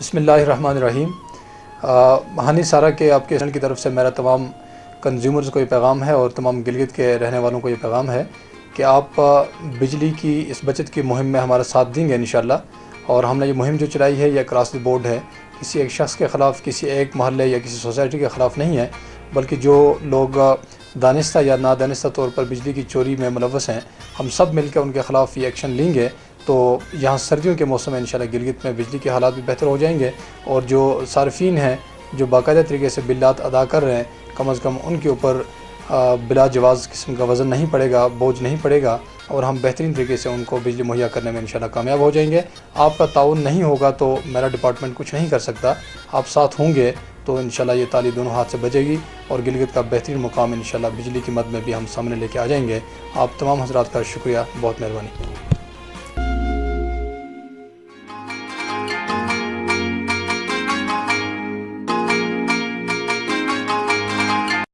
بسم اللہ الرحمن الرحیم۔ ہانی سارا کے آپ کے چینل کی طرف سے میرا تمام کنزیومرز کو یہ پیغام ہے اور تمام گلگت کے رہنے والوں کو یہ پیغام ہے کہ آپ بجلی کی اس بچت کی مہم میں ہمارا ساتھ دیں گے انشاءاللہ۔ اور ہم نے یہ مہم جو چلائی ہے یہ اکراس دی بورڈ ہے، کسی ایک شخص کے خلاف، کسی ایک محلے یا کسی سوسائٹی کے خلاف نہیں ہے، بلکہ جو لوگ دانستہ یا نادانستہ طور پر بجلی کی چوری میں ملوث ہیں، ہم سب مل کے ان کے خلاف یہ ایکشن لیں گے تو یہاں سردیوں کے موسم میں انشاءاللہ گلگت میں بجلی کے حالات بھی بہتر ہو جائیں گے، اور جو صارفین ہیں جو باقاعدہ طریقے سے بلات ادا کر رہے ہیں، کم از کم ان کے اوپر بلا جواز قسم کا وزن نہیں پڑے گا، بوجھ نہیں پڑے گا، اور ہم بہترین طریقے سے ان کو بجلی مہیا کرنے میں انشاءاللہ کامیاب ہو جائیں گے۔ آپ کا تعاون نہیں ہوگا تو میرا ڈپارٹمنٹ کچھ نہیں کر سکتا، آپ ساتھ ہوں گے تو انشاءاللہ یہ تالی دونوں ہاتھ سے بجے گی اور گلگت کا بہترین مقام انشاءاللہ بجلی کی مد میں بھی ہم سامنے لے کے آ جائیں گے۔ آپ تمام حضرات کا شکریہ، بہت مہربانی۔